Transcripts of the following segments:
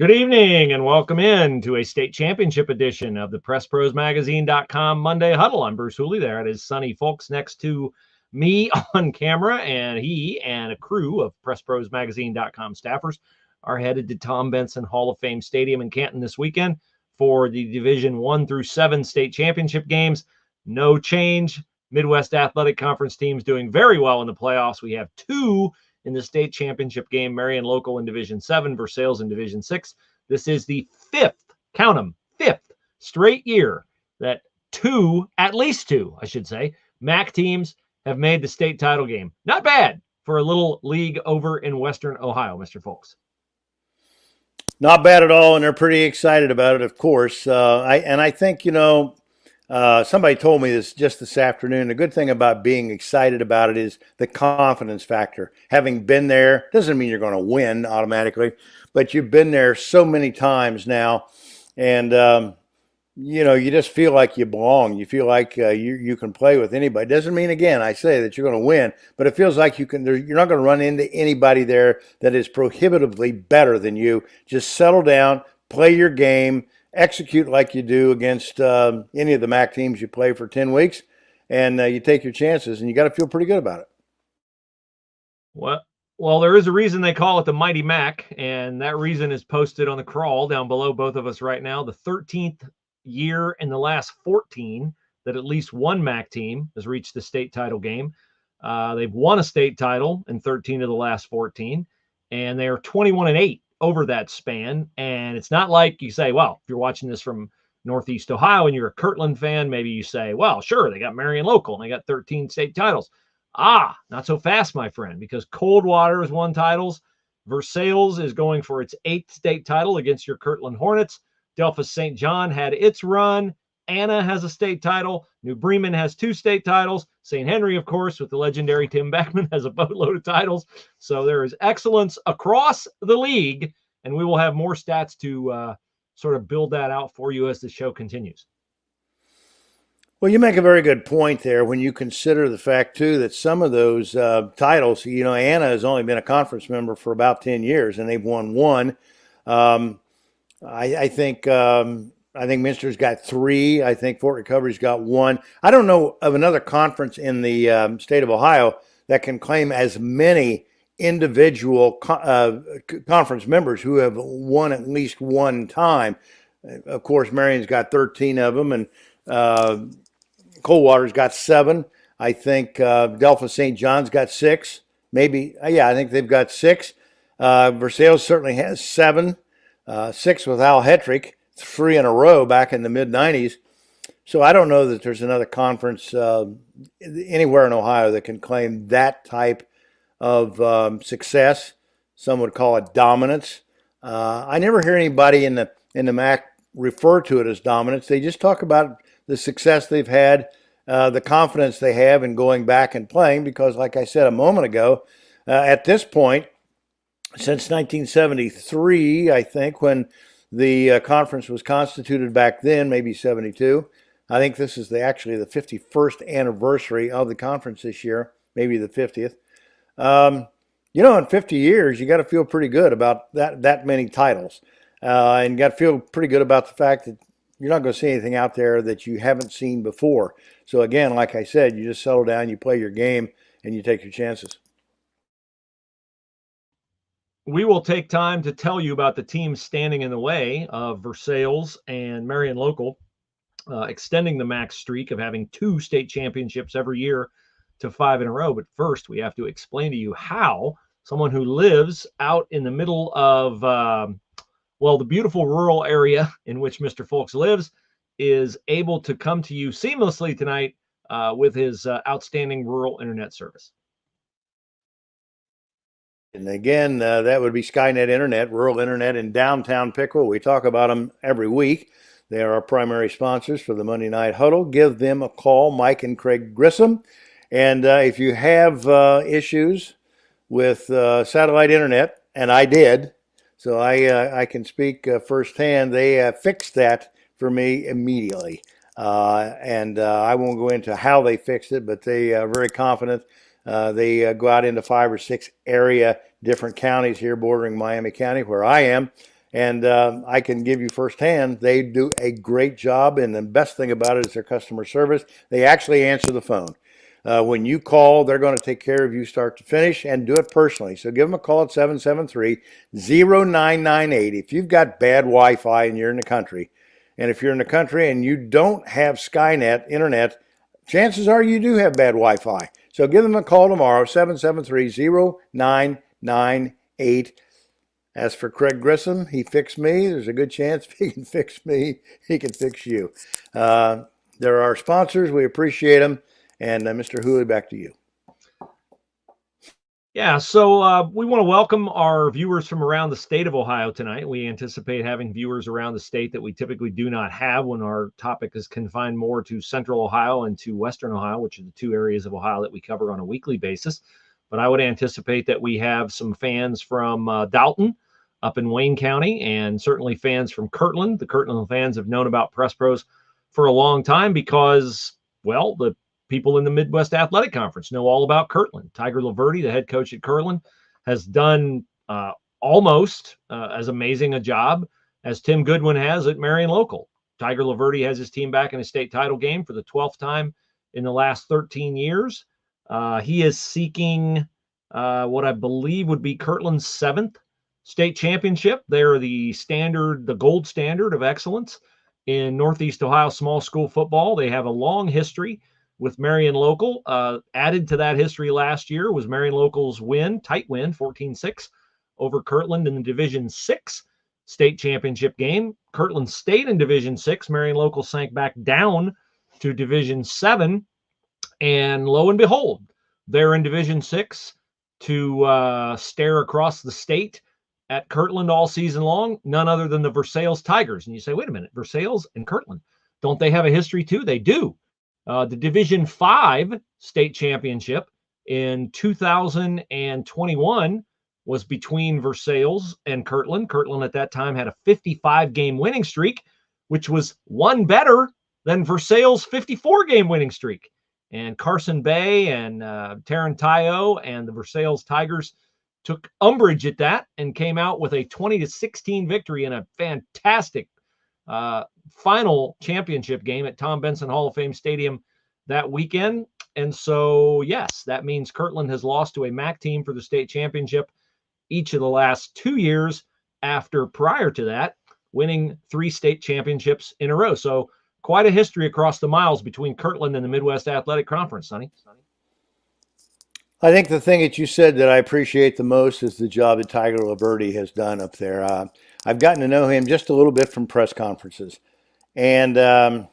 Good evening and welcome in to a state championship edition of the PressProsMagazine.com Monday Huddle. I'm Bruce Hooley. There it is Sonny Folks next to me on camera, and he and a crew of PressProsMagazine.com staffers are headed to Tom Benson Hall of Fame Stadium in Canton this weekend for the Division I-VII state championship games. No change. Midwest Athletic Conference teams doing very well in the playoffs. We have two in the state championship game, Marion Local in Division VII, Versailles in Division VI. This is the fifth, count them, fifth straight year that at least two, I should say, MAC teams have made the state title game. Not bad for a little league over in Western Ohio, Mr. Folks. Not bad at all, and they're pretty excited about it, of course. I think, somebody told me this just this afternoon. The good thing about being excited about it is the confidence factor. Having been there doesn't mean you're going to win automatically, but you've been there so many times now, and you just feel like you belong. You feel like you can play with anybody. Doesn't mean, again, I say that you're going to win, but it feels like you're not going to run into anybody there that is prohibitively better than you. Just settle down, play your game, execute like you do against any of the MAC teams you play for 10 weeks, and you take your chances, and you got to feel pretty good about it. Well, there is a reason they call it the Mighty MAC, and that reason is posted on the crawl down below both of us right now. The 13th year in the last 14 that at least one MAC team has reached the state title game. They've won a state title in 13 of the last 14, and they are 21-8 over that span. And it's not like you say, well, if you're watching this from Northeast Ohio and you're a Kirtland fan, maybe you say, well, sure, they got Marion Local and they got 13 state titles. Not so fast, my friend, because Coldwater has won titles. Versailles is going for its 8th state title against your Kirtland Hornets. Delphos St. John had its run. Anna has a state title. New Bremen has 2 state titles. St. Henry, of course, with the legendary Tim Beckman, has a boatload of titles. So there is excellence across the league, and we will have more stats to sort of build that out for you as the show continues. Well, you make a very good point there when you consider the fact, too, that some of those titles, Anna has only been a conference member for about 10 years, and they've won one. I think Minster's got 3. I think Fort Recovery's got 1. I don't know of another conference in the state of Ohio that can claim as many individual conference members who have won at least one time. Of course, Marion's got 13 of them, and Coldwater's got 7. I think Delphos St. John's got 6. Maybe, I think they've got 6. Versailles certainly has 7. 6 with Al Hetrick, 3 in a row back in the mid-90s. So I don't know that there's another conference anywhere in Ohio that can claim that type of success. Some would call it dominance. I never hear anybody in the MAC refer to it as dominance. They just talk about the success they've had, the confidence they have in going back and playing, because like I said a moment ago, at this point, since 1973, I think, when the conference was constituted back then, maybe 72. I think this is actually the 51st anniversary of the conference this year, maybe the 50th. In 50 years, you got to feel pretty good about that many titles. And you got to feel pretty good about the fact that you're not going to see anything out there that you haven't seen before. So again, like I said, you just settle down, you play your game, and you take your chances. We will take time to tell you about the teams standing in the way of Versailles and Marion Local, extending the MAC streak of having 2 state championships every year to 5 in a row. But first, we have to explain to you how someone who lives out in the middle of, the beautiful rural area in which Mr. Folks lives is able to come to you seamlessly tonight with his outstanding rural internet service. And again, that would be Skynet Internet, rural internet in downtown Pickle. We talk about them every week. They are our primary sponsors for the Monday Night Huddle. Give them a call, Mike and Craig Grissom. And if you have issues with satellite internet, and I did, so I can speak firsthand, they fixed that for me immediately. And I won't go into how they fixed it, but they are very confident. They go out into 5 or 6 different counties here bordering Miami County, where I am, And I can give you firsthand, they do a great job. And the best thing about it is their customer service. They actually answer the phone. When you call, they're going to take care of you start to finish and do it personally. So give them a call at 773-0998. If you've got bad Wi-Fi and you're in the country, and if you're in the country and you don't have Skynet internet, chances are you do have bad Wi-Fi. So give them a call tomorrow, 773-0998. As for Craig Grissom, he fixed me. There's a good chance if he can fix me, he can fix you. They're our sponsors. We appreciate them. And Mr. Hooley, back to you. Yeah, so we want to welcome our viewers from around the state of Ohio tonight. We anticipate having viewers around the state that we typically do not have when our topic is confined more to Central Ohio and to Western Ohio, which are the two areas of Ohio that we cover on a weekly basis. But I would anticipate that we have some fans from Dalton up in Wayne County, and certainly fans from Kirtland. The Kirtland fans have known about Press Pros for a long time because, well, the people in the Midwest Athletic Conference know all about Kirtland. Tiger Laverde, the head coach at Kirtland, has done almost as amazing a job as Tim Goodwin has at Marion Local. Tiger Laverde has his team back in a state title game for the 12th time in the last 13 years. He is seeking what I believe would be Kirtland's 7th state championship. They're the gold standard of excellence in Northeast Ohio small school football. They have a long history with Marion Local. Added to that history last year was Marion Local's tight win, 14-6 over Kirtland in the Division VI state championship game. Kirtland stayed in Division VI. Marion Local sank back down to Division VII. And lo and behold, they're in Division VI to stare across the state at Kirtland all season long, none other than the Versailles Tigers. And you say, wait a minute, Versailles and Kirtland, don't they have a history too? They do. The Division V state championship in 2021 was between Versailles and Kirtland. Kirtland at that time had a 55-game winning streak, which was one better than Versailles' 54-game winning streak. And Carson Bay and Tarantayo and the Versailles Tigers took umbrage at that and came out with a 20-16 victory in a fantastic final championship game at Tom Benson Hall of Fame Stadium that weekend. And so, yes, that means Kirtland has lost to a MAC team for the state championship each of the last 2 years after, prior to that, winning 3 state championships in a row. So quite a history across the miles between Kirtland and the Midwest Athletic Conference, Sonny. I think the thing that you said that I appreciate the most is the job that Tiger Laverde has done up there. I've gotten to know him just a little bit from press conferences. And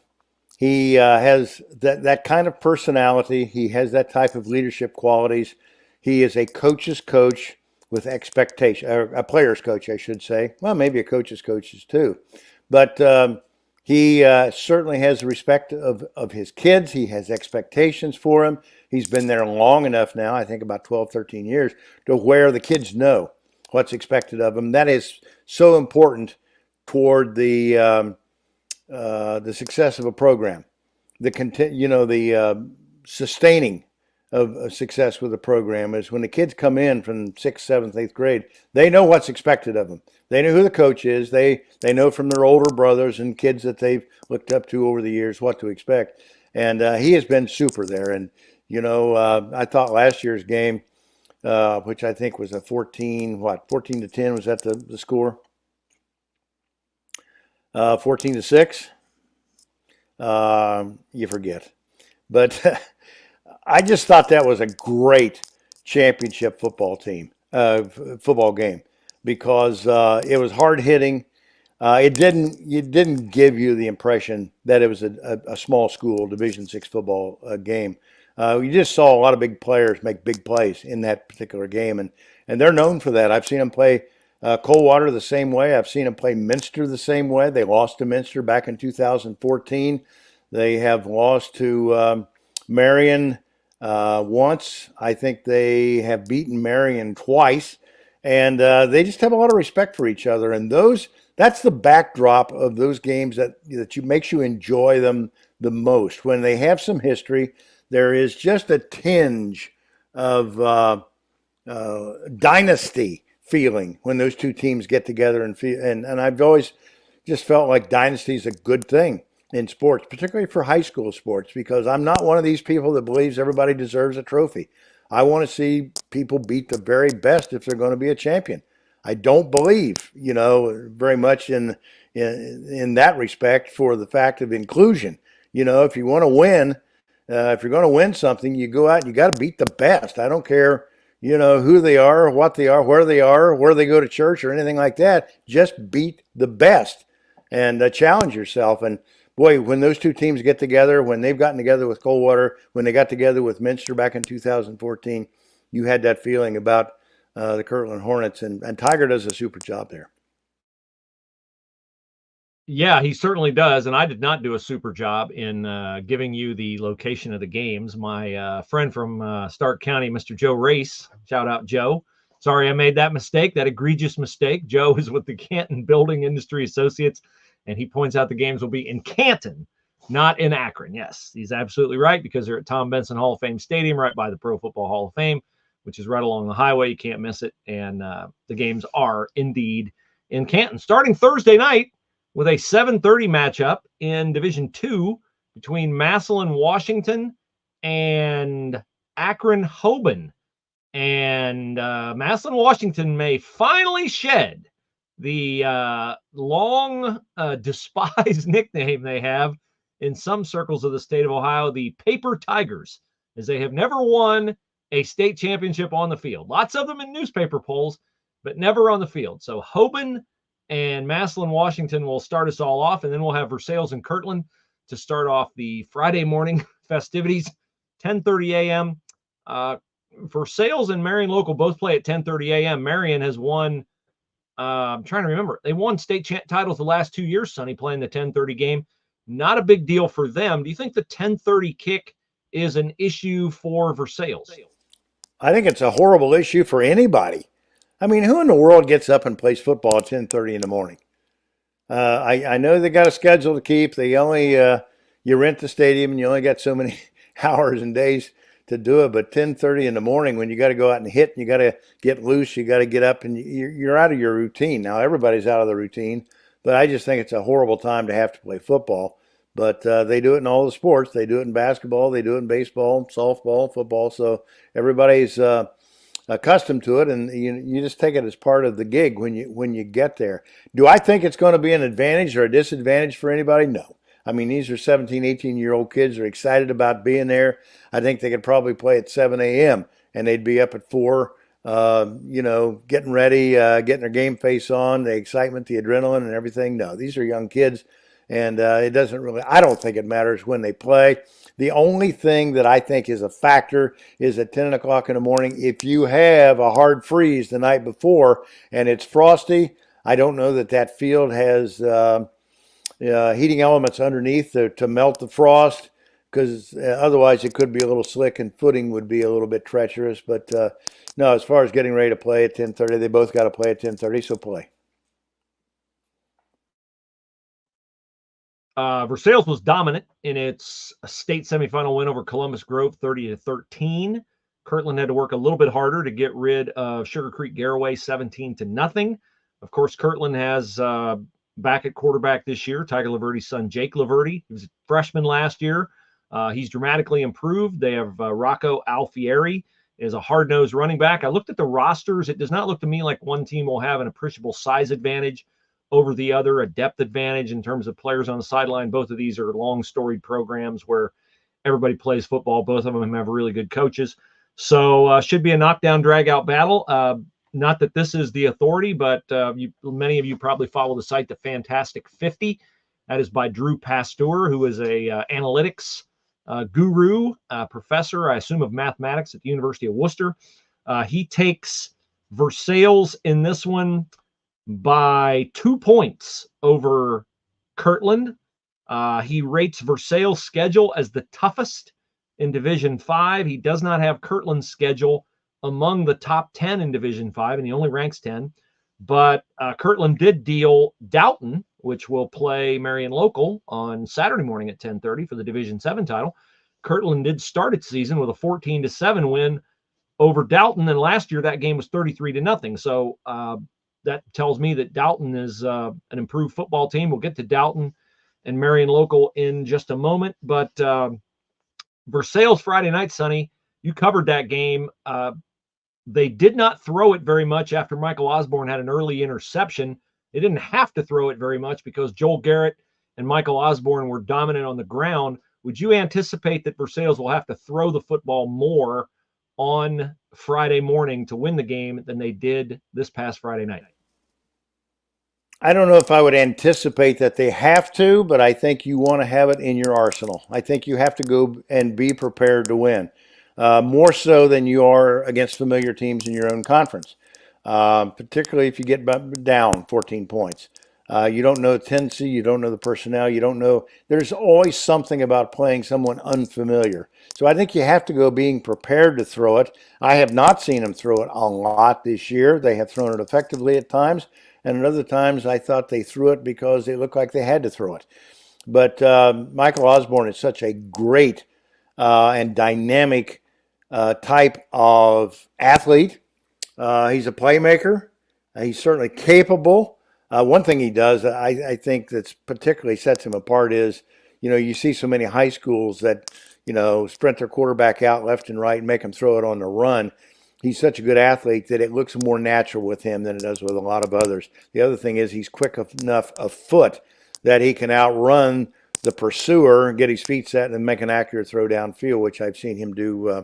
he has that kind of personality. He has that type of leadership qualities. He is a coach's coach with expectation, or a player's coach, I should say. Well, maybe a coach's coaches too. But he certainly has the respect of his kids. He has expectations for them. He's been there long enough now, I think about 12, 13 years, to where the kids know what's expected of them. That is so important toward the success of a program. The sustaining of success with a program is when the kids come in from 6th, 7th, 8th grade, they know what's expected of them. They know who the coach is. They know from their older brothers and kids that they've looked up to over the years what to expect. And he has been super there. And, I thought last year's game, which I think was a 14-10, was that the score? 14-6? You forget. But I just thought that was a great championship football game, because it was hard hitting. It didn't give you the impression that it was a small school Division VI football game. You just saw a lot of big players make big plays in that particular game, and they're known for that. I've seen them play Coldwater the same way. I've seen them play Minster the same way. They lost to Minster back in 2014. They have lost to Marion once. I think they have beaten Marion twice, and they just have a lot of respect for each other. And that's the backdrop of those games that makes you enjoy them the most. When they have some history, there is just a tinge of dynasty feeling when those two teams get together and feel. And I've always just felt like dynasty is a good thing in sports, particularly for high school sports, because I'm not one of these people that believes everybody deserves a trophy. I want to see people beat the very best if they're going to be a champion. I don't believe, very much in that respect for the fact of inclusion. If you want to win, if you're going to win something, you go out and you got to beat the best. I don't care, who they are, what they are, where they go to church or anything like that. Just beat the best and challenge yourself. And boy, when those two teams get together, when they've gotten together with Coldwater, when they got together with Minster back in 2014, you had that feeling about the Kirtland Hornets, and Tiger does a super job there. Yeah, he certainly does. And I did not do a super job in giving you the location of the games. My friend from Stark County, Mr. Joe Race, shout out Joe. Sorry I made that mistake, that egregious mistake. Joe is with the Canton Building Industry Associates, and he points out the games will be in Canton, not in Akron. Yes, he's absolutely right, because they're at Tom Benson Hall of Fame Stadium, right by the Pro Football Hall of Fame, which is right along the highway. You can't miss it. And the games are indeed in Canton. Starting Thursday night with a 7:30 matchup in Division II between Massillon, Washington, and Akron, Hoban. And Massillon, Washington may finally shed the long despised nickname they have in some circles of the state of Ohio, the Paper Tigers, as they have never won a state championship on the field. Lots of them in newspaper polls, but never on the field. So Hoban and Massillon, Washington will start us all off, and then we'll have Versailles and Kirtland to start off the Friday morning festivities, 10:30 a.m. Versailles and Marion Local both play at 10:30 a.m. Marion has won, I'm trying to remember, they won state titles the last 2 years, Sonny, playing the 10:30 game. Not a big deal for them. Do you think the 10:30 kick is an issue for Versailles? I think it's a horrible issue for anybody. I mean, who in the world gets up and plays football at 10:30 in the morning? I know they got a schedule to keep. They only you rent the stadium and you only got so many hours and days to do it. But 10:30 in the morning, when you got to go out and hit, and you got to get loose, you got to get up, and you're out of your routine. Now everybody's out of the routine, but I just think it's a horrible time to have to play football. But they do it in all the sports. They do it in basketball. They do it in baseball, softball, football. So everybody's accustomed to it, and you just take it as part of the gig when you get there. Do I think it's going to be an advantage or a disadvantage for anybody? No. I mean, these are 17, 18-year-old kids who are excited about being there. I think they could probably play at 7 a.m. and they'd be up at 4, getting ready, getting their game face on, the excitement, the adrenaline, and everything. No, these are young kids, and it doesn't really – I don't think it matters when they play. The only thing that I think is a factor is at 10 o'clock in the morning, if you have a hard freeze the night before and it's frosty, I don't know that field has heating elements underneath to melt the frost, because otherwise it could be a little slick and footing would be a little bit treacherous. But no, as far as getting ready to play at 10:30, they both got to play at 10:30, so play. Versailles was dominant in its state semifinal win over Columbus Grove, 30-13. Kirtland had to work a little bit harder to get rid of Sugar Creek Garraway, 17-0. Of course, Kirtland has back at quarterback this year, Tiger Laverty's son, Jake Laverty. He was a freshman last year. He's dramatically improved. They have Rocco Alfieri is a hard-nosed running back. I looked at the rosters. It does not look to me like one team will have an appreciable size advantage over the other, a depth advantage in terms of players on the sideline. Both of these are long storied programs where everybody plays football. Both of them have really good coaches. So should be a knockdown, drag-out battle. Not that this is the authority, but many of you probably follow the site, The Fantastic 50. That is by Drew Pasteur, who is a analytics guru, professor, I assume, of mathematics at the University of Worcester. He takes Versailles in this one by 2 points over Kirtland. He rates Versailles' schedule as the toughest in Division V. He does not have Kirtland's schedule among the top 10 in Division V, and he only ranks 10. But Kirtland did deal Doughton, which will play Marion Local on Saturday morning at 10:30 for the Division VII title. Kirtland did start its season with a 14-7 win over Dalton. And last year that game was 33-0. So that tells me that Dalton is an improved football team. We'll get to Dalton and Marion Local in just a moment. But Versailles Friday night, Sonny, you covered that game. They did not throw it very much after Michael Osborne had an early interception. They didn't have to throw it very much because Joel Garrett and Michael Osborne were dominant on the ground. Would you anticipate that Versailles will have to throw the football more on Friday morning to win the game than they did this past Friday night? I don't know if I would anticipate that they have to, but I think you want to have it in your arsenal. I think you have to go and be prepared to win, more so than you are against familiar teams in your own conference, particularly if you get down 14 points. You don't know the tendency, you don't know the personnel, you don't know. There's always something about playing someone unfamiliar. So I think you have to go being prepared to throw it. I have not seen them throw it a lot this year. They have thrown it effectively at times. And at other times, I thought they threw it because it looked like they had to throw it. But Michael Osborne is such a great and dynamic type of athlete. He's a playmaker. He's certainly capable. One thing he does, I think that's particularly sets him apart is, you see so many high schools that, sprint their quarterback out left and right and make him throw it on the run. He's such a good athlete that it looks more natural with him than it does with a lot of others. The other thing is he's quick enough afoot that he can outrun the pursuer and get his feet set and make an accurate throw downfield, which I've seen him do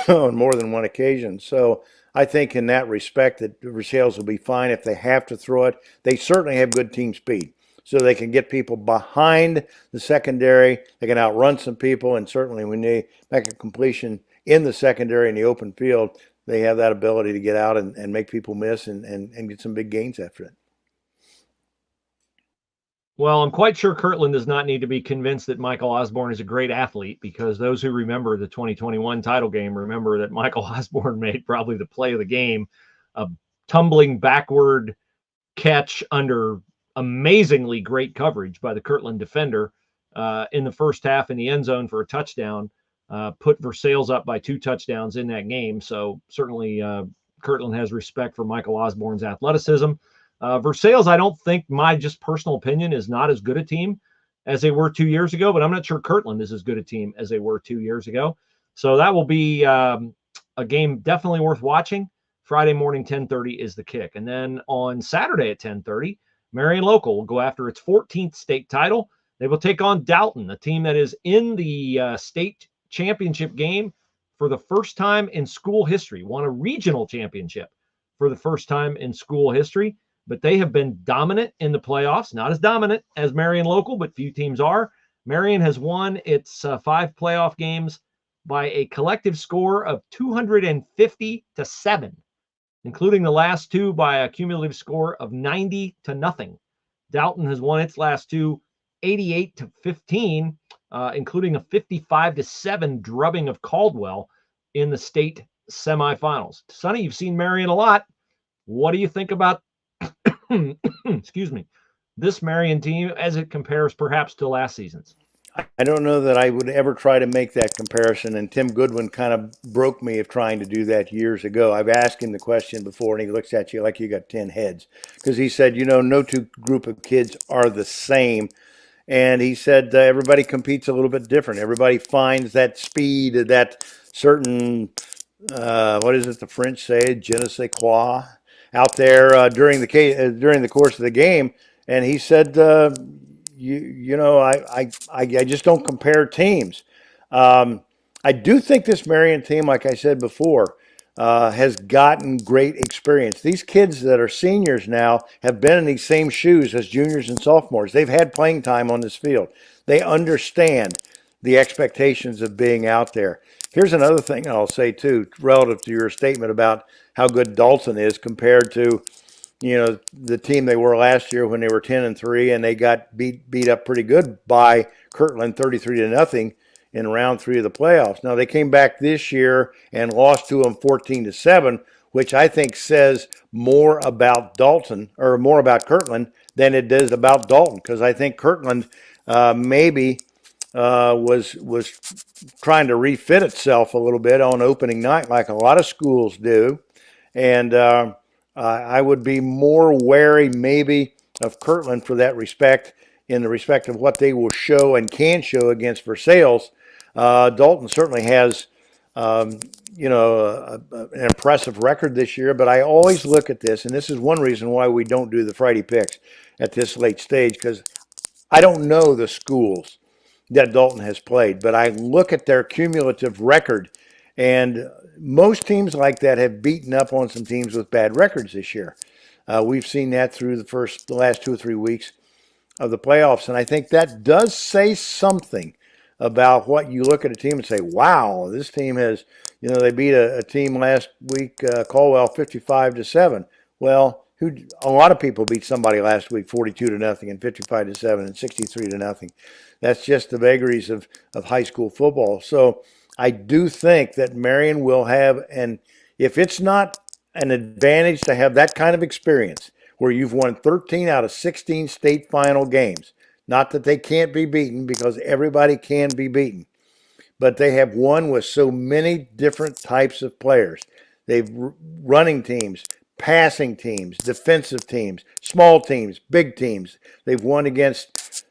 on more than one occasion. So I think in that respect that Versailles will be fine if they have to throw it. They certainly have good team speed, so they can get people behind the secondary. They can outrun some people, and certainly when they make a completion in the secondary in the open field, they have that ability to get out and make people miss and get some big gains after it. Well, I'm quite sure Kirtland does not need to be convinced that Michael Osborne is a great athlete, because those who remember the 2021 title game remember that Michael Osborne made probably the play of the game, a tumbling backward catch under amazingly great coverage by the Kirtland defender in the first half in the end zone for a touchdown. Put Versailles up by 2 touchdowns in that game. So certainly Kirtland has respect for Michael Osborne's athleticism. Versailles, I don't think, my just personal opinion, is not as good a team as they were 2 years ago, but I'm not sure Kirtland is as good a team as they were 2 years ago. So that will be a game definitely worth watching. Friday morning, 10:30 is the kick. And then on Saturday at 10:30, Marion Local will go after its 14th state title. They will take on Dalton, a team that is in the state championship game for the first time in school history, won a regional championship for the first time in school history, but they have been dominant in the playoffs, not as dominant as Marion Local, but few teams are. Marion has won its 5 playoff games by a collective score of 250-7, including the last 2 by a cumulative score of 90-0. Dalton has won its last 2 88-15, including a 55-7 drubbing of Caldwell in the state semifinals. Sonny, you've seen Marion a lot. What do you think about excuse me, this Marion team as it compares perhaps to last season's? I don't know that I would ever try to make that comparison, and Tim Goodwin kind of broke me of trying to do that years ago. I've asked him the question before, and he looks at you like you got 10 heads, because he said, no 2 group of kids are the same. And he said everybody competes a little bit different. Everybody finds that speed, that certain, what is it the French say, je ne sais quoi, out there during the course of the game. And he said, I just don't compare teams. I do think this Marion team, like I said before, has gotten great experience. These kids that are seniors now have been in these same shoes as juniors and sophomores. They've had playing time on this field. They understand the expectations of being out there. Here's another thing I'll say too, relative to your statement about how good Dalton is compared to, the team they were last year when they were 10-3 and they got beat up pretty good by Kirtland 33-0 in round 3 of the playoffs. Now they came back this year and lost to them 14-7, which I think says more about Dalton or more about Kirtland than it does about Dalton, because I think Kirtland maybe was trying to refit itself a little bit on opening night, like a lot of schools do, and I would be more wary maybe of Kirtland for that respect, in the respect of what they will show and can show against Versailles. Dalton certainly has, an impressive record this year, but I always look at this, and this is one reason why we don't do the Friday picks at this late stage, because I don't know the schools that Dalton has played, but I look at their cumulative record, and most teams like that have beaten up on some teams with bad records this year. We've seen that through the last 2 or 3 weeks of the playoffs, and I think that does say something about what you look at a team and say, wow, this team has, they beat a team last week, Caldwell, 55-7. Well, a lot of people beat somebody last week 42-0 and 55-7 and 63-0. That's just the vagaries of high school football. So I do think that Marion will have, and if it's not an advantage to have that kind of experience where you've won 13 out of 16 state final games, not that they can't be beaten, because everybody can be beaten, but they have won with so many different types of players. They've running teams, passing teams, defensive teams, small teams, big teams. They've won against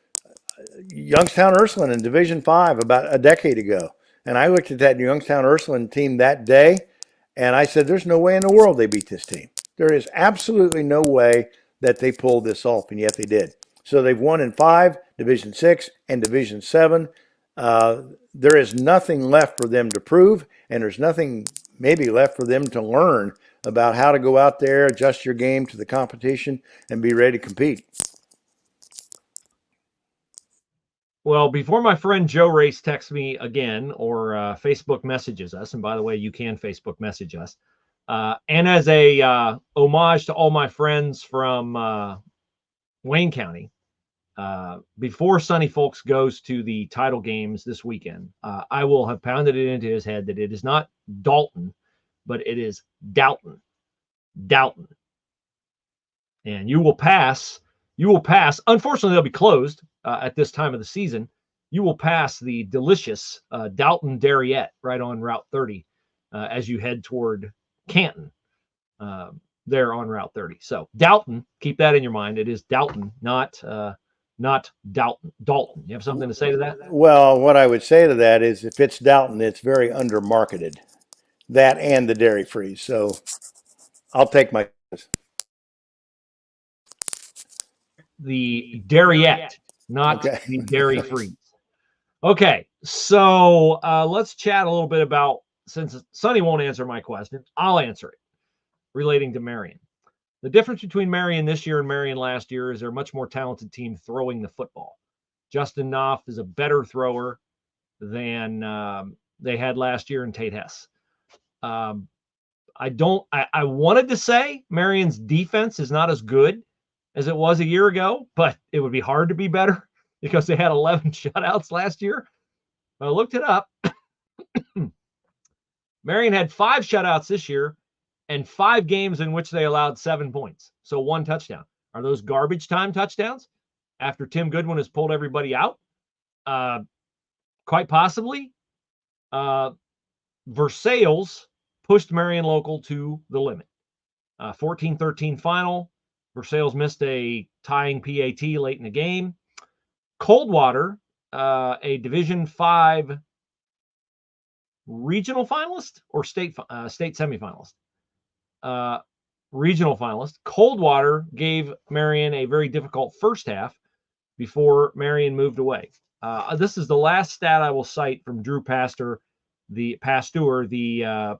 Youngstown Ursuline in Division V about a decade ago. And I looked at that Youngstown Ursuline team that day, and I said, there's no way in the world they beat this team. There is absolutely no way that they pulled this off, and yet they did. So they've won in 5, Division VI, and Division VII. There is nothing left for them to prove, and there's nothing maybe left for them to learn about how to go out there, adjust your game to the competition, and be ready to compete. Well, before my friend Joe Race texts me again or Facebook messages us, and by the way, you can Facebook message us, and as a homage to all my friends from Wayne County, before Sonny Folks goes to the title games this weekend, I will have pounded it into his head that it is not Dalton, but it is Doughton. Doughton. And you will pass. Unfortunately, they'll be closed at this time of the season. You will pass the delicious Doughton Darriette right on Route 30 as you head toward Canton there on Route 30. So Doughton, keep that in your mind. It is Doughton, not Doughton. Dalton. You have something to say to that? Well, what I would say to that is, if it's Doughton, it's very undermarketed. That and the dairy free. So I'll take my. The Darriette, not Okay. the dairy free. Okay, so let's chat a little bit about, since Sonny won't answer my question, I'll answer it relating to Marion. The difference between Marion this year and Marion last year is they're a much more talented team throwing the football. Justin Knopf is a better thrower than they had last year in Tate Hess. I wanted to say Marion's defense is not as good as it was a year ago, but it would be hard to be better because they had 11 shutouts last year. I looked it up. Marion had 5 shutouts this year and 5 games in which they allowed 7 points. So 1 touchdown. Are those garbage time touchdowns after Tim Goodwin has pulled everybody out? Quite possibly. Versailles pushed Marion Local to the limit. 14-13 final. Versailles missed a tying PAT late in the game. Coldwater, a Division V regional finalist or state semifinalist? Regional finalist. Coldwater gave Marion a very difficult first half before Marion moved away. This is the last stat I will cite from Drew Pastor, the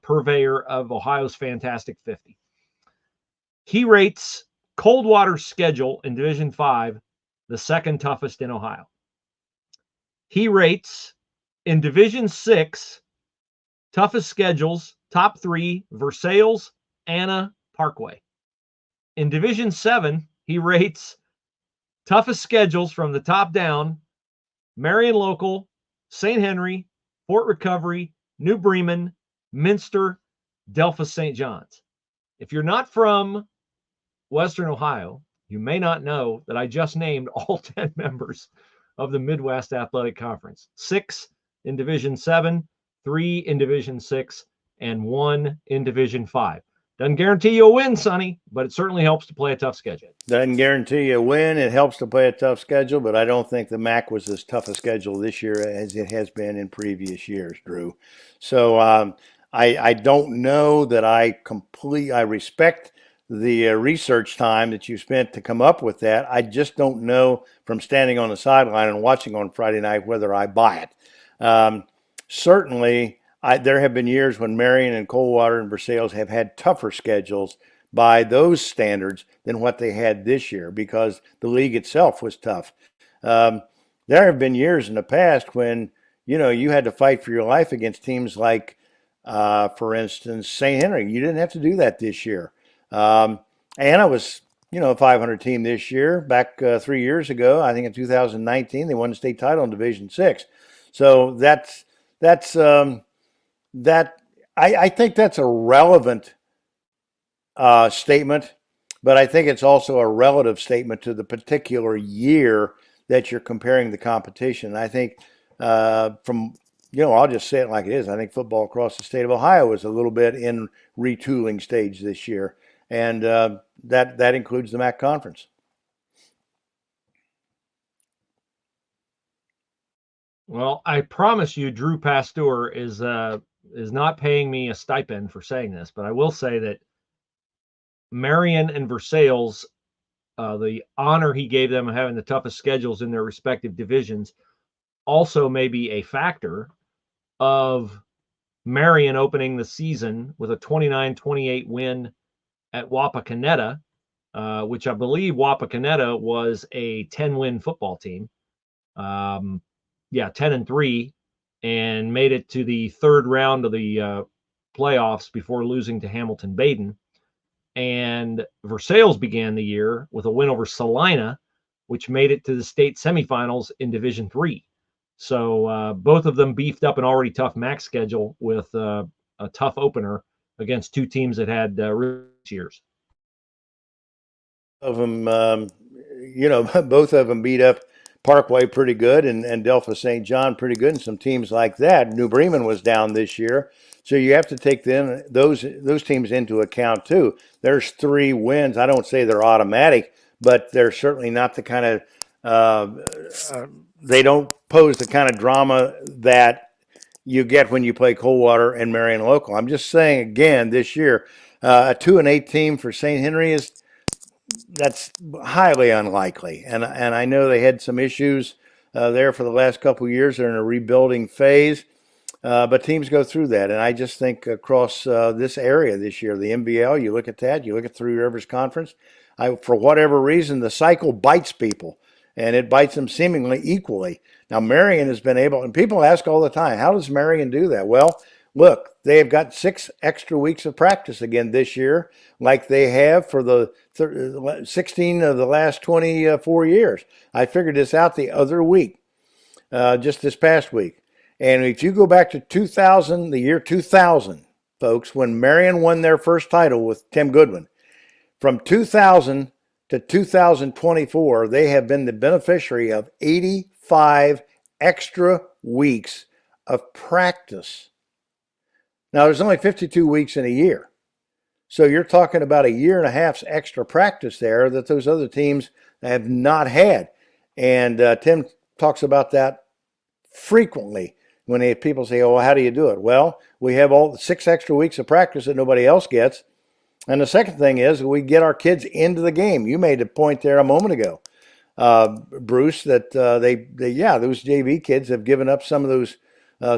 purveyor of Ohio's Fantastic 50. He rates Coldwater's schedule in Division V the second toughest in Ohio. He rates in Division VI toughest schedules, top 3, Versailles, Anna, Parkway. In Division VII, he rates toughest schedules from the top down, Marion Local, St. Henry, Fort Recovery, New Bremen, Minster, Delphus St. John's. If you're not from Western Ohio, you may not know that I just named all 10 members of the Midwest Athletic Conference. 6 in Division VII, 3 in Division VI, and 1 in Division V. Doesn't guarantee you a win, Sonny, but it certainly helps to play a tough schedule. Doesn't guarantee you a win. It helps to play a tough schedule, but I don't think the MAC was as tough a schedule this year as it has been in previous years, Drew. So I don't know that I respect the research time that you spent to come up with that. I just don't know from standing on the sideline and watching on Friday night whether I buy it. Certainly, there have been years when Marion and Coldwater and Versailles have had tougher schedules by those standards than what they had this year because the league itself was tough. There have been years in the past when, you had to fight for your life against teams like, for instance, St. Henry. You didn't have to do that this year. Anna was, a 500 team this year. Back 3 years ago, I think in 2019, they won the state title in Division VI. So I think that's a relevant statement, but I think it's also a relative statement to the particular year that you're comparing the competition. I think I'll just say it like it is. I think football across the state of Ohio is a little bit in retooling stage this year, and that includes the MAC conference. Well, I promise you, Drew Pasteur is not paying me a stipend for saying this, but I will say that Marion and Versailles, the honor he gave them of having the toughest schedules in their respective divisions, also may be a factor of Marion opening the season with a 29-28 win at Wapakoneta, which I believe Wapakoneta was a 10-win football team. 10-3, and made it to the third round of the playoffs before losing to Hamilton-Baden. And Versailles began the year with a win over Salina, which made it to the state semifinals in Division III. So both of them beefed up an already tough MAC schedule with a tough opener against two teams that had years. Of them, both of them beat up Parkway pretty good and Delphi St. John pretty good, and some teams like that. New Bremen was down this year, so you have to take those teams into account too. There's 3 wins. I don't say they're automatic, but they're certainly not the kind of they don't pose the kind of drama that you get when you play Coldwater and Marion Local. I'm just saying again, this year, a 2-8 team for St. Henry that's highly unlikely. And I know they had some issues there for the last couple of years. They're in a rebuilding phase, but teams go through that. And I just think across this area this year, the MBL, you look at that, you look at Three Rivers Conference, for whatever reason, the cycle bites people, and it bites them seemingly equally. Now, Marion has been able, and people ask all the time, how does Marion do that? Well, look, they have got 6 extra weeks of practice again this year, like they have for the 16 of the last 24 years. I figured this out the other week, just this past week. And if you go back to 2000, the year 2000, folks, when Marion won their first title with Tim Goodwin, from 2000 to 2024, they have been the beneficiary of 85 extra weeks of practice. Now, there's only 52 weeks in a year. So you're talking about a year and a half's extra practice there that those other teams have not had. And Tim talks about that frequently when people say, oh, how do you do it? Well, we have all 6 extra weeks of practice that nobody else gets. And the second thing is we get our kids into the game. You made a point there a moment ago, Bruce, that those JV kids have given up some of those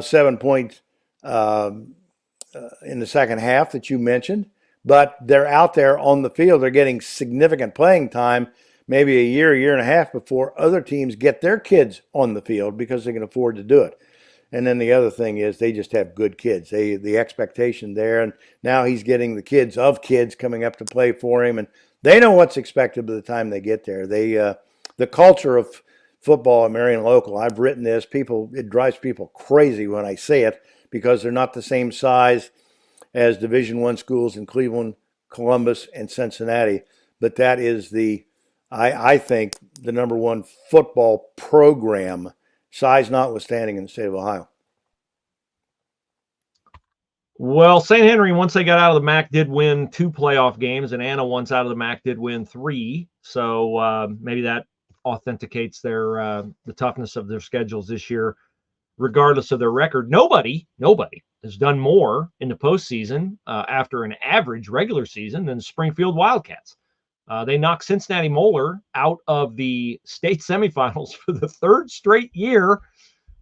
7 points in the second half that you mentioned, but they're out there on the field. They're getting significant playing time, maybe a year and a half before other teams get their kids on the field because they can afford to do it. And then the other thing is they just have good kids. The expectation there, and now he's getting the kids of kids coming up to play for him, and they know what's expected by the time they get there. The culture of football at Marion Local, I've written this, it drives people crazy when I say it because they're not the same size as Division I schools in Cleveland, Columbus, and Cincinnati, but that is the I think the number one football program, size notwithstanding, in the state of Ohio. Well, St. Henry, once they got out of the MAC, did win 2 playoff games, and Anna, once out of the MAC, did win 3. So maybe that authenticates their the toughness of their schedules this year, regardless of their record. Nobody has done more in the postseason after an average regular season than Springfield Wildcats. They knocked Cincinnati Moeller out of the state semifinals for the 3rd straight year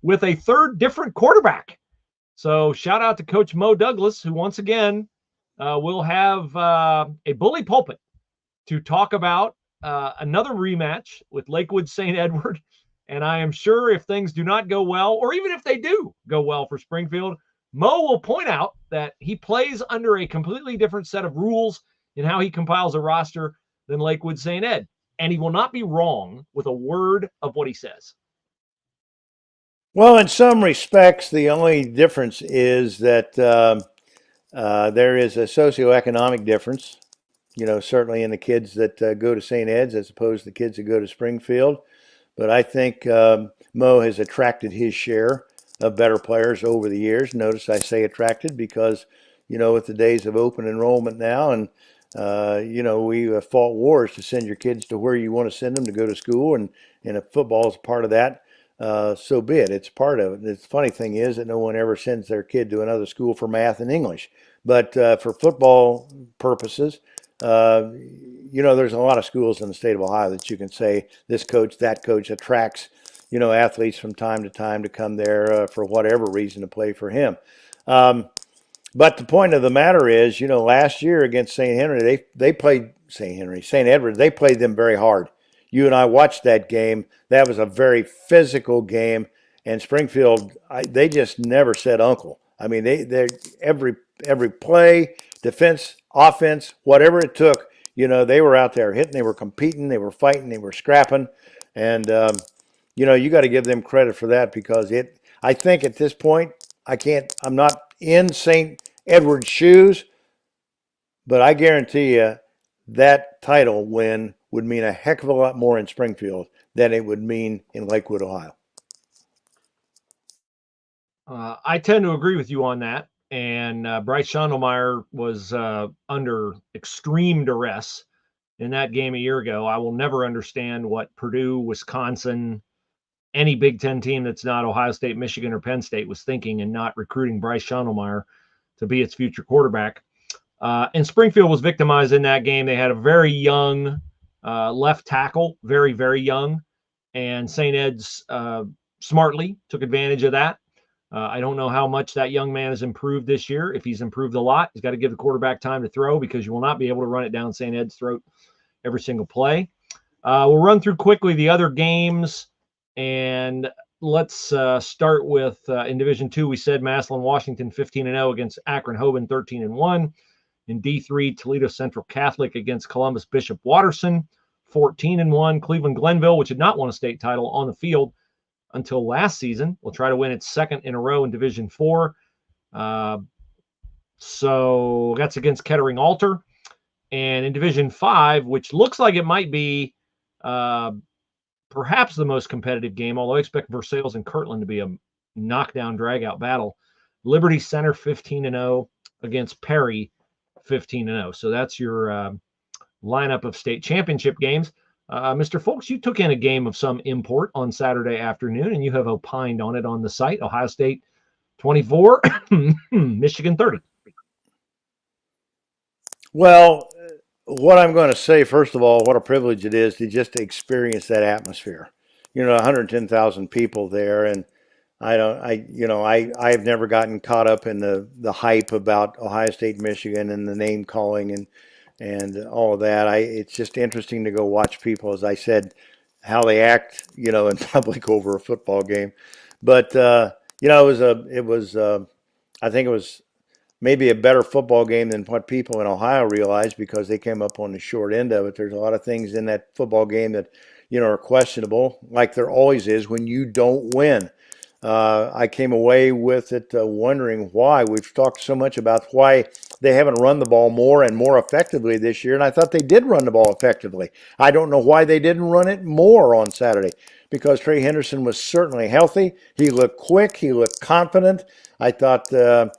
with a 3rd different quarterback. So shout out to Coach Mo Douglas, who once again will have a bully pulpit to talk about another rematch with Lakewood St. Edward. And I am sure if things do not go well, or even if they do go well for Springfield, Mo will point out that he plays under a completely different set of rules in how he compiles a roster than Lakewood St. Ed. And he will not be wrong with a word of what he says. Well, in some respects, the only difference is that there is a socioeconomic difference, certainly in the kids that go to St. Ed's as opposed to the kids that go to Springfield. But I think Mo has attracted his share of better players over the years. Notice I say attracted because, with the days of open enrollment now, and, we have fought wars to send your kids to where you want to send them to go to school. And if football is part of that, so be it. It's part of it. The funny thing is that no one ever sends their kid to another school for math and English. But for football purposes, there's a lot of schools in the state of Ohio that you can say this coach, that coach attracts, athletes from time to time to come there for whatever reason to play for him. But the point of the matter is, last year against St. Henry, they played St. Edward, they played them very hard. You and I watched that game. That was a very physical game. And Springfield, they just never said uncle. I mean, they every play, defense, offense, whatever it took, they were out there hitting, they were competing, they were fighting, they were scrapping. And, you got to give them credit for that because I think at this point, I'm not in St. Edward's shoes, but I guarantee you that title win would mean a heck of a lot more in Springfield than it would mean in Lakewood, Ohio. I tend to agree with you on that. And Bryce Schondelmeyer was under extreme duress in that game a year ago. I will never understand what Purdue, Wisconsin, any Big Ten team that's not Ohio State, Michigan, or Penn State was thinking and not recruiting Bryce Schondelmeyer to be its future quarterback. And Springfield was victimized in that game. They had a very young left tackle, very, very young. And St. Ed's smartly took advantage of that. I don't know how much that young man has improved this year. If he's improved a lot, he's got to give the quarterback time to throw because you will not be able to run it down St. Ed's throat every single play. We'll run through quickly the other games, and let's start with in Division II. We said Massillon, Washington 15-0 against Akron Hoban 13-1. In D3, Toledo Central Catholic against Columbus Bishop Watterson 14-1. Cleveland Glenville, which had not won a state title on the field until last season, will try to win its 2nd in a row in Division IV. So that's against Kettering Alter. And in Division V, which looks like it might be perhaps the most competitive game, although I expect Versailles and Kirtland to be a knockdown, drag-out battle. Liberty Center 15-0 against Perry 15-0. So that's your lineup of state championship games. Mr. Folks, you took in a game of some import on Saturday afternoon, and you have opined on it on the site. Ohio State 24, Michigan 30. Well, what I'm going to say, first of all, what a privilege it is to just experience that atmosphere. 110,000 people there, and I've never gotten caught up in the hype about Ohio State, Michigan, and the name calling and all of that. It's just interesting to go watch people, as I said, how they act, in public over a football game. But I think it was maybe a better football game than what people in Ohio realized because they came up on the short end of it. There's a lot of things in that football game that are questionable, like there always is when you don't win. I came away with it wondering why. We've talked so much about why they haven't run the ball more and more effectively this year, and I thought they did run the ball effectively. I don't know why they didn't run it more on Saturday, because Trey Henderson was certainly healthy. He looked quick. He looked confident. I thought the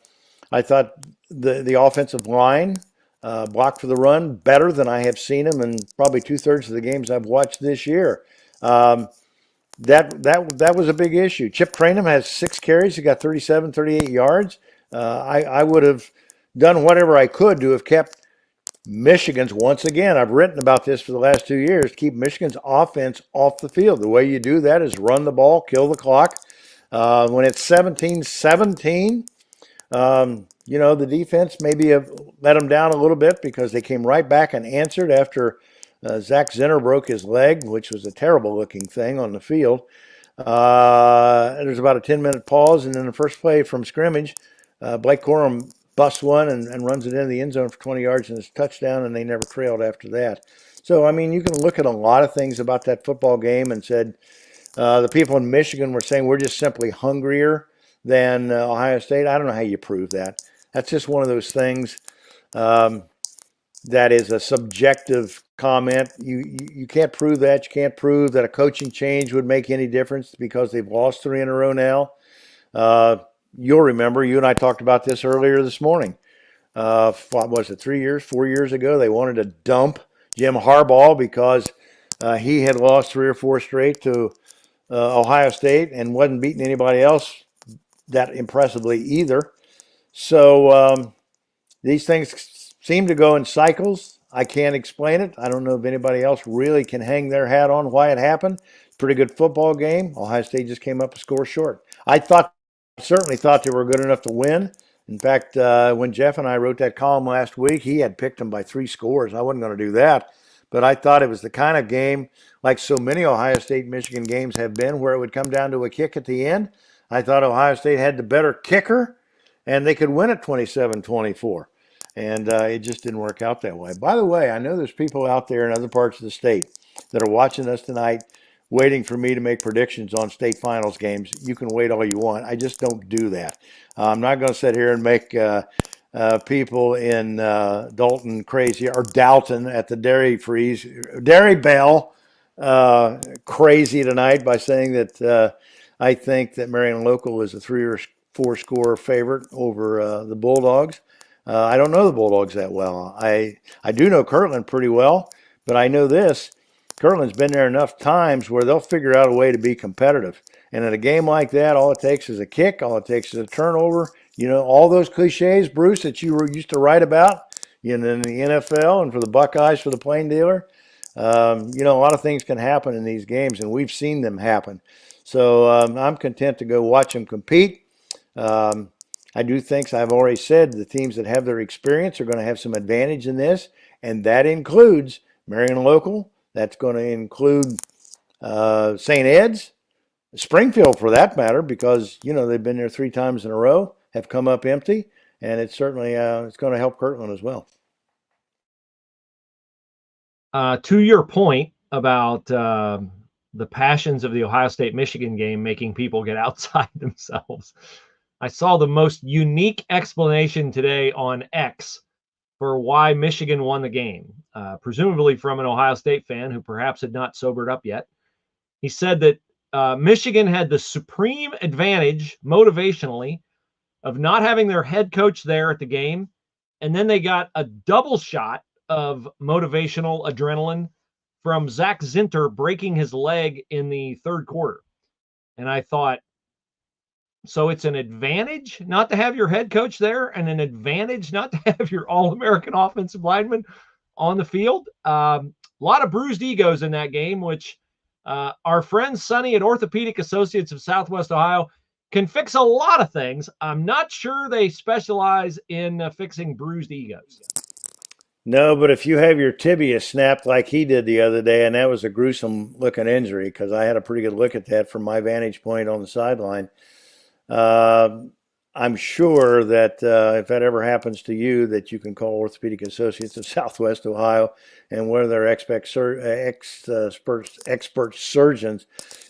offensive line blocked for the run better than I have seen them in probably 2/3 of the games I've watched this year. That was a big issue. Chip Trainum has 6 carries. He got 37, 38 yards. I would have done whatever I could to have kept Michigan's, once again, I've written about this for the last 2 years, keep Michigan's offense off the field. The way you do that is run the ball, kill the clock. When it's 17-17, the defense maybe have let them down a little bit because they came right back and answered after Zach Zinner broke his leg, which was a terrible looking thing on the field. There's about a 10-minute pause, and then the first play from scrimmage, Blake Corum busts one and runs it into the end zone for 20 yards and it's a touchdown, and they never trailed after that. So, I mean, you can look at a lot of things about that football game and said the people in Michigan were saying we're just simply hungrier than Ohio State. I don't know how you prove that. That's just one of those things that is a subjective comment. You can't prove that. You can't prove that a coaching change would make any difference because they've lost 3 in a row now. You'll remember, you and I talked about this earlier this morning. What was it, 4 years ago? They wanted to dump Jim Harbaugh because he had lost 3 or 4 straight to Ohio State and wasn't beating anybody else that impressively either. So these things seem to go in cycles. I can't explain it. I don't know if anybody else really can hang their hat on why it happened. Pretty good football game. Ohio State just came up a score short. I certainly thought they were good enough to win. In fact, when Jeff and I wrote that column last week, he had picked them by 3 scores. I wasn't going to do that. But I thought it was the kind of game, like so many Ohio State-Michigan games have been, where it would come down to a kick at the end. I thought Ohio State had the better kicker, and they could win it 27-24. And it just didn't work out that way. By the way, I know there's people out there in other parts of the state that are watching us tonight waiting for me to make predictions on state finals games. You can wait all you want. I just don't do that. I'm not going to sit here and make people in Dalton crazy, or Dalton at the Dairy Bell crazy tonight by saying that I think that Marion Local is a 3 or 4 score favorite over the Bulldogs. I don't know the Bulldogs that well. I do know Kirtland pretty well, but I know this. Kirtland's been there enough times where they'll figure out a way to be competitive. And in a game like that, all it takes is a kick, all it takes is a turnover. You know, all those cliches, Bruce, that you used to write about, in the NFL and for the Buckeyes, for the Plain Dealer. A lot of things can happen in these games, and we've seen them happen. So I'm content to go watch them compete. I do think, I've already said, the teams that have their experience are going to have some advantage in this, and that includes Marion Local. That's going to include St. Ed's, Springfield for that matter, because, they've been there 3 times in a row, have come up empty, and it's certainly it's going to help Kirtland as well. To your point about the passions of the Ohio State-Michigan game making people get outside themselves, I saw the most unique explanation today on X for why Michigan won the game, presumably from an Ohio State fan who perhaps had not sobered up yet. He said that Michigan had the supreme advantage motivationally of not having their head coach there at the game, and then they got a double shot of motivational adrenaline from Zach Zinter breaking his leg in the 3rd quarter. And I thought, so it's an advantage not to have your head coach there and an advantage not to have your All-American offensive lineman on the field. A lot of bruised egos in that game, which our friend Sonny at Orthopedic Associates of Southwest Ohio can fix a lot of things. I'm not sure they specialize in fixing bruised egos. No, but if you have your tibia snapped like he did the other day, and that was a gruesome looking injury, because I had a pretty good look at that from my vantage point on the sideline. I'm sure that if that ever happens to you, that you can call Orthopedic Associates of Southwest Ohio, and one of their expert surgeons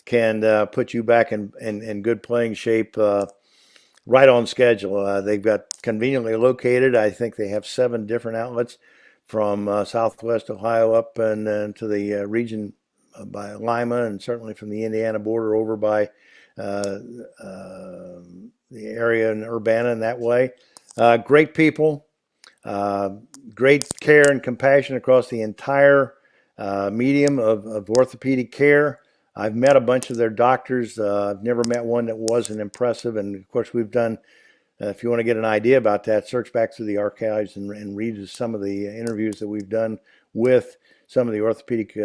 can put you back in good playing shape right on schedule. They've got conveniently located. I think they have 7 different outlets from Southwest Ohio up and to the region by Lima, and certainly from the Indiana border over by uh, the area in Urbana and that way. Great people, uh, great care and compassion across the entire medium of orthopedic care. I've met a bunch of their doctors. I've never met one that wasn't impressive. And of course, we've done, if you want to get an idea about that, search back through the archives and read some of the interviews that we've done with some of the orthopedic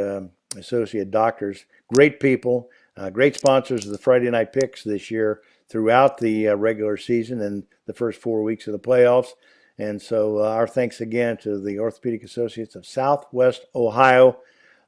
associate doctors. Great people, great sponsors of the Friday Night Picks this year throughout the regular season and the first 4 weeks of the playoffs. And so our thanks again to the Orthopedic Associates of Southwest Ohio.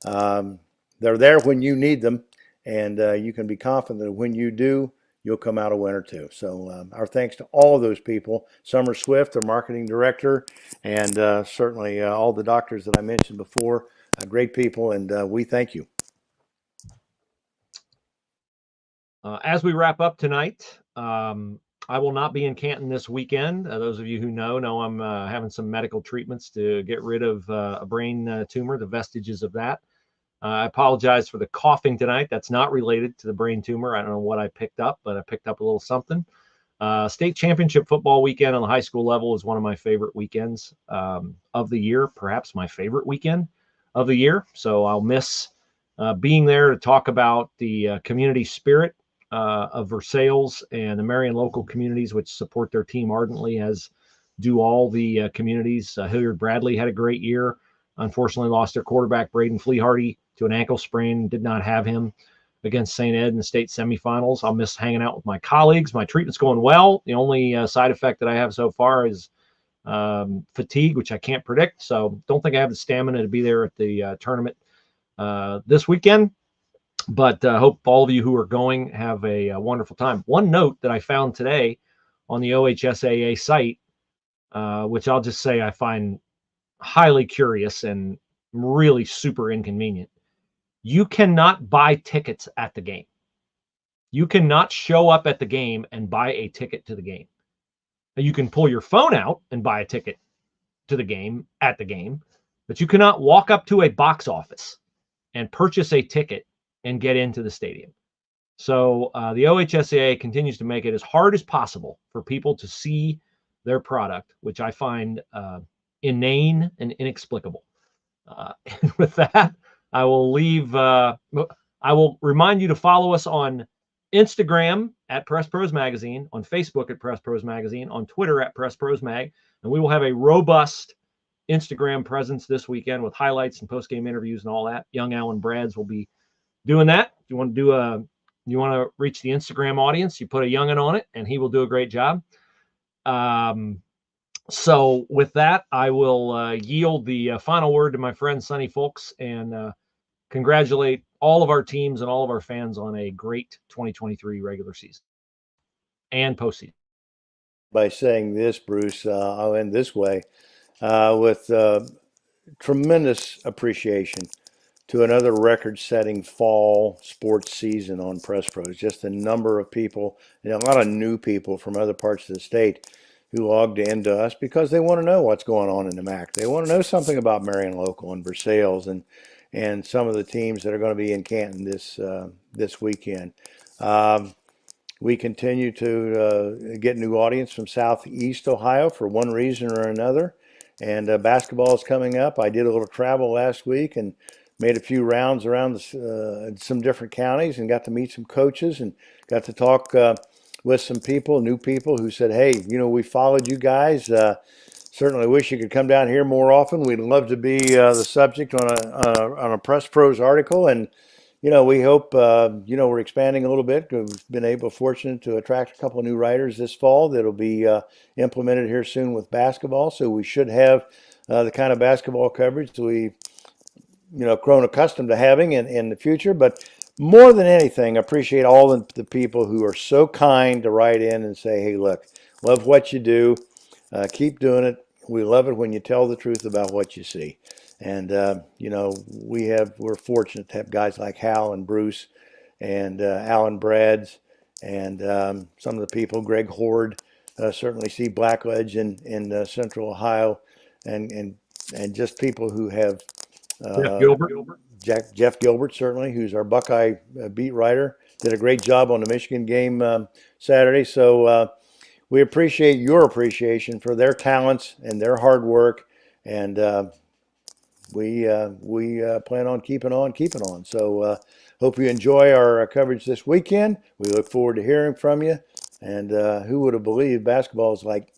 They're there when you need them, and you can be confident that when you do, you'll come out a winner too. So our thanks to all of those people, Summer Swift, their marketing director, and certainly all the doctors that I mentioned before. Great people, and we thank you. As we wrap up tonight, I will not be in Canton this weekend. Those of you who know I'm having some medical treatments to get rid of a brain tumor, the vestiges of that. I apologize for the coughing tonight. That's not related to the brain tumor. I don't know what I picked up, but I picked up a little something. State championship football weekend on the high school level is one of my favorite weekends of the year, perhaps my favorite weekend of the year. So I'll miss being there to talk about the community spirit of Versailles and the Marion Local communities, which support their team ardently, as do all the communities. Hilliard Bradley had a great year. Unfortunately, lost their quarterback, Braden Fleehardy, to an ankle sprain. Did not have him against St. Ed in the state semifinals. I'll miss hanging out with my colleagues. My treatment's going well. The only side effect that I have so far is fatigue, which I can't predict. So don't think I have the stamina to be there at the tournament this weekend. But hope all of you who are going have a wonderful time. One note that I found today on the OHSAA site, which I'll just say I find highly curious and really super inconvenient. You cannot buy tickets at the game. You cannot show up at the game and buy a ticket to the game. Now, you can pull your phone out and buy a ticket to the game at the game, but you cannot walk up to a box office and purchase a ticket and get into the stadium. So the OHSAA continues to make it as hard as possible for people to see their product, which I find inane and inexplicable. And with that, I will leave. I will remind you to follow us on Instagram at Press Pros Magazine, on Facebook at Press Pros Magazine, on Twitter at Press Pros Mag, and we will have a robust Instagram presence this weekend with highlights and post-game interviews and all that. Young Alan Brads will be doing that. If you want to reach the Instagram audience, you put a youngin on it, and he will do a great job. So with that, I will yield the final word to my friend Sonny Folks and congratulate all of our teams and all of our fans on a great 2023 regular season and postseason. By saying this, Bruce, I'll end this way with tremendous appreciation to another record-setting fall sports season on Press Pros. Just a number of people, a lot of new people from other parts of the state who logged into us because they want to know what's going on in the MAC. They want to know something about Marion Local and Versailles and some of the teams that are going to be in Canton this weekend. We continue to get new audience from Southeast Ohio for one reason or another. And basketball is coming up. I did a little travel last week and made a few rounds around some different counties and got to meet some coaches and got to talk with some people, new people who said, hey, we followed you guys. Certainly wish you could come down here more often. We'd love to be the subject on a Press Pros article. And, we hope, we're expanding a little bit. We've been fortunate to attract a couple of new writers this fall that'll be implemented here soon with basketball. So we should have the kind of basketball coverage that we grown accustomed to having in the future. But more than anything, I appreciate all the people who are so kind to write in and say, hey, look, love what you do. Keep doing it. We love it when you tell the truth about what you see. And, we're fortunate to have guys like Hal and Bruce and Alan Brads and some of the people, Greg Horde, certainly Steve Blackledge in Central Ohio, and just people who have Jeff Gilbert. Jeff Gilbert, certainly, who's our Buckeye beat writer, did a great job on the Michigan game Saturday. So we appreciate your appreciation for their talents and their hard work, and we plan on keeping on. So hope you enjoy our coverage this weekend. We look forward to hearing from you. And who would have believed basketball is like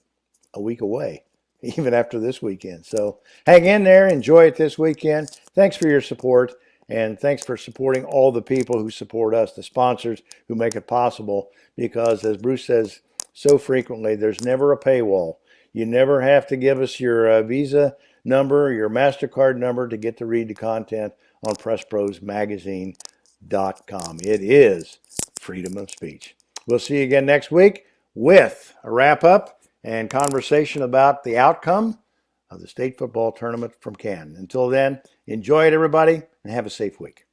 a week away, even after this weekend. So hang in there, enjoy it this weekend. Thanks for your support, and thanks for supporting all the people who support us, the sponsors who make it possible, because as Bruce says so frequently, there's never a paywall. You never have to give us your Visa number, your MasterCard number to get to read the content on PressProsMagazine.com. It is freedom of speech. We'll see you again next week with a wrap-up and conversation about the outcome of the state football tournament from Canton. Until then, enjoy it, everybody, and have a safe week.